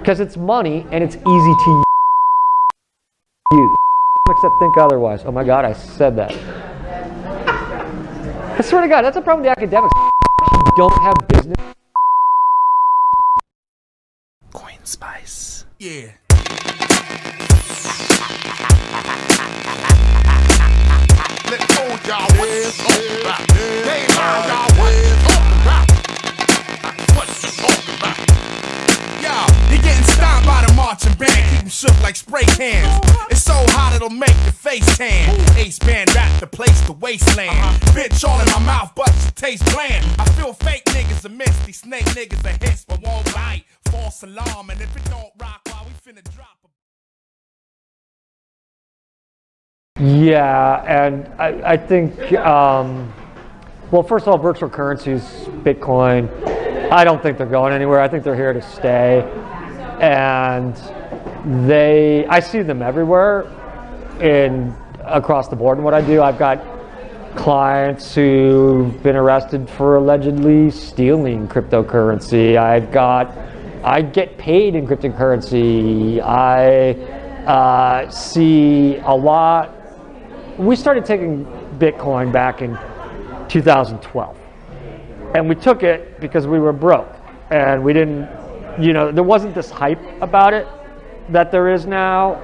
Because it's money and it's easy to use. Except think otherwise. Oh my God, I said that. I swear to God, that's a problem with the academics. You don't have business. Coin Spice. Yeah. Let's go, y'all. What's talking about? Hey, y'all, what's talking about? What's talking about? Y'all, you're getting stomped by the marching band. Keep them shook like spray cans. It's so hot it'll make your face tan. Ace band rap the place to wasteland. Bitch all in my mouth, but it tastes bland. I feel fake niggas amiss. These snake niggas a hiss, but won't bite. False alarm, and if it don't rock, while we finna drop. Yeah, and I think, well, first of all, virtual currencies, Bitcoin, I don't think they're going anywhere. I think they're here to stay. And I see them everywhere across the board in what I do. I've got clients who've been arrested for allegedly stealing cryptocurrency. I get paid in cryptocurrency. I see a lot. We started taking Bitcoin back in 2012. And we took it because we were broke. And we didn't, there wasn't this hype about it that there is now.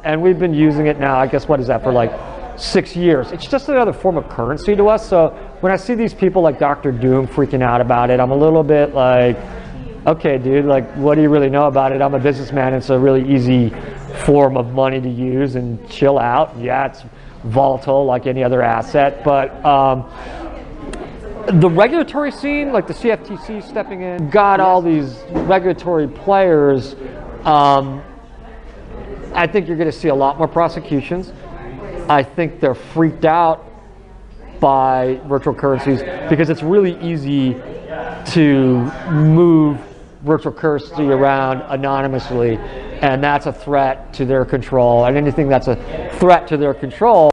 And we've been using it now, I guess, what is that, for like 6 years. It's just another form of currency to us. So when I see these people like Dr. Doom freaking out about it, I'm a little bit like, okay, dude, like, what do you really know about it? I'm a businessman. It's a really easy form of money to use and chill out. Yeah, it's volatile like any other asset, but the regulatory scene, like the CFTC stepping in, got all these regulatory players. I think you're going to see a lot more prosecutions. I think they're freaked out by virtual currencies because it's really easy to move virtual currency around anonymously, and that's a threat to their control. And anything that's a threat to their control,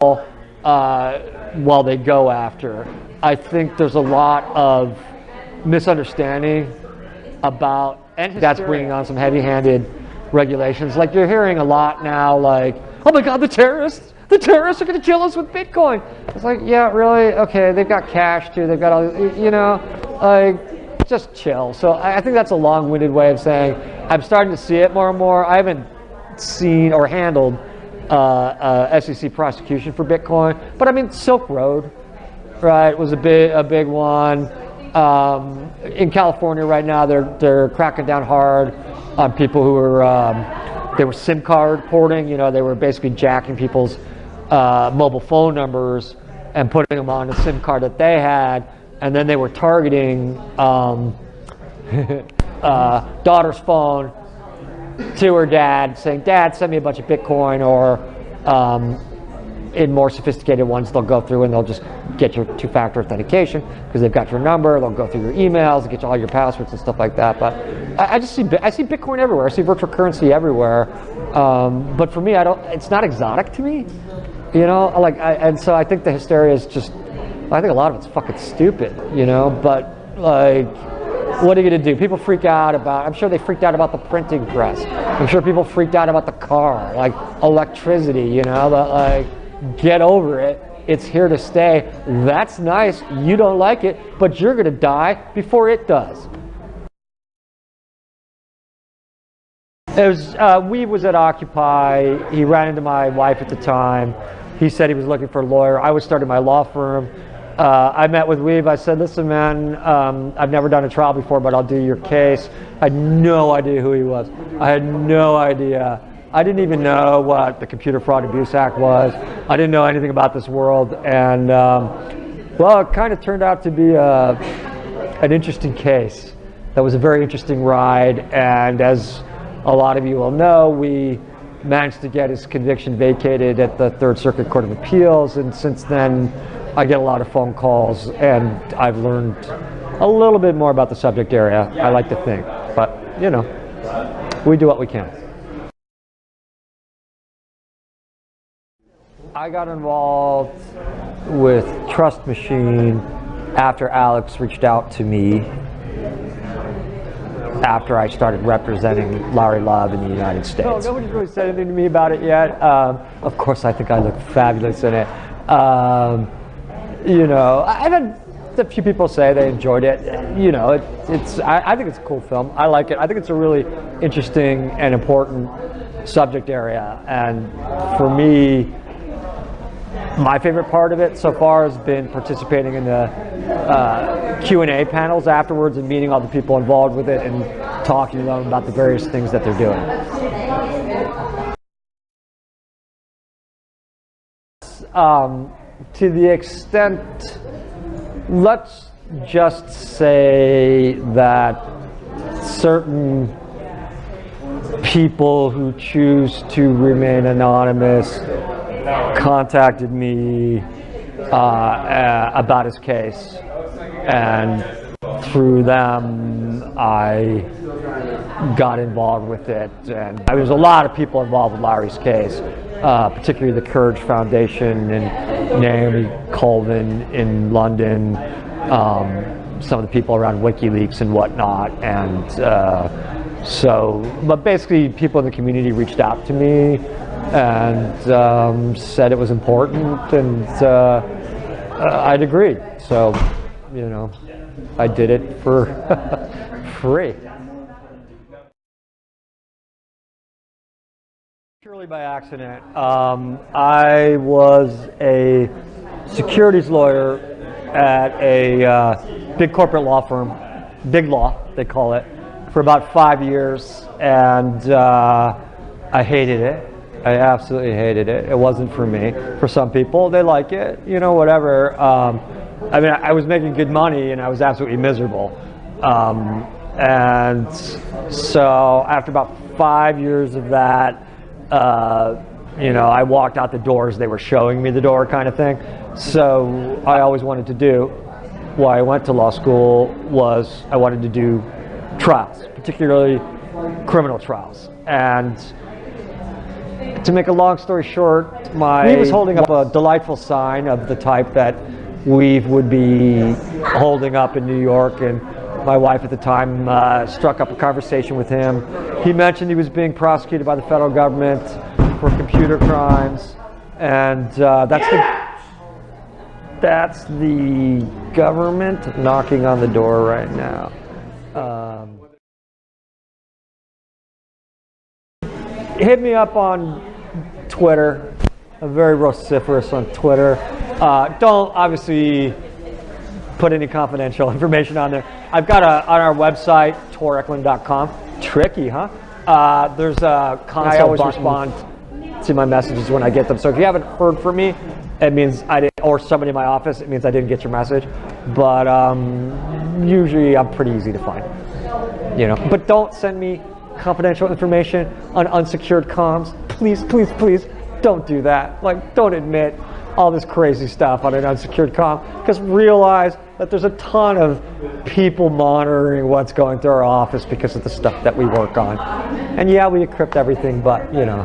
well, they go after. I think there's a lot of misunderstanding about, and that's bringing on some heavy-handed regulations. Like you're hearing a lot now, like, oh my God, the terrorists are going to kill us with Bitcoin. It's like, yeah, really? Okay, they've got cash too. They've got all, like, just chill. So I think that's a long-winded way of saying I'm starting to see it more and more. I haven't seen or handled SEC prosecution for Bitcoin, but I mean Silk Road, right, was a big one. In California right now, they're cracking down hard on people who were they were SIM card porting. They were basically jacking people's mobile phone numbers and putting them on a SIM card that they had. And then they were targeting daughter's phone to her dad, saying, "Dad, send me a bunch of Bitcoin," or in more sophisticated ones, they'll go through and they'll just get your two-factor authentication because they've got your number. They'll go through your emails, get all your passwords and stuff like that. But I see Bitcoin everywhere. I see virtual currency everywhere. But for me, it's not exotic to me. And so I think the hysteria is just. I think a lot of it's fucking stupid, but like, what are you gonna do? People freak out about, I'm sure they freaked out about the printing press. I'm sure people freaked out about the car, like electricity, but like, get over it. It's here to stay. That's nice. You don't like it, but you're gonna die before it does. Weave was at Occupy. He ran into my wife at the time. He said he was looking for a lawyer. I was starting my law firm. I met with Weave. I said, listen, man, I've never done a trial before, but I'll do your case. I had no idea who he was. I had no idea. I didn't even know what the Computer Fraud Abuse Act was. I didn't know anything about this world. And, well, it kind of turned out to be an interesting case. That was a very interesting ride. And as a lot of you will know, we managed to get his conviction vacated at the Third Circuit Court of Appeals, and since then I get a lot of phone calls and I've learned a little bit more about the subject area, I like to think, but we do what we can. I got involved with Trust Machine after Alex reached out to me after I started representing Larry Love in the United States. No, nobody's really said anything to me about it yet. Of course, I think I look fabulous in it. You know, I've had a few people say they enjoyed it. You know, I think it's a cool film. I like it. I think it's a really interesting and important subject area. And for me, my favorite part of it so far has been participating in the Q&A panels afterwards and meeting all the people involved with it and talking to them about the various things that they're doing. To the extent, let's just say that certain people who choose to remain anonymous contacted me about his case, and through them I got involved with it. And there's a lot of people involved with Larry's case, particularly the Courage Foundation and Naomi Colvin in London, some of the people around WikiLeaks and whatnot. And but basically people in the community reached out to me and said it was important, and I'd agreed. So, you know, I did it for free. Purely by accident. I was a securities lawyer at a big corporate law firm, Big Law, they call it, for about 5 years, and I hated it. I absolutely hated it. It wasn't for me. For some people, they like it, you know, whatever. I mean, I was making good money and I was absolutely miserable. And so after about 5 years of that, you know, I walked out the doors, they were showing me the door kind of thing. So I always wanted to do, why I went to law school, was I wanted to do trials, particularly criminal trials. And to make a long story short, he was holding up a delightful sign of the type that Weave would be holding up in New York, and my wife at the time struck up a conversation with him. He mentioned he was being prosecuted by the federal government for computer crimes, and that's the government knocking on the door right now. Hit me up on Twitter. I'm very vociferous on Twitter. Don't obviously put any confidential information on there. I've got on our website, torekeland.com. Tricky, huh? There's a console. I always respond to my messages when I get them. So if you haven't heard from me, it means I didn't, or somebody in my office, it means I didn't get your message. But usually I'm pretty easy to find, you know. But don't send me confidential information on unsecured comms. Please, please, please don't do that. Like, don't admit all this crazy stuff on an unsecured comm, because realize that there's a ton of people monitoring what's going through our office because of the stuff that we work on. And yeah, we encrypt everything, but you know,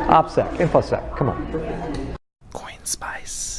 OPSEC, InfoSec, come on. Coin Spice.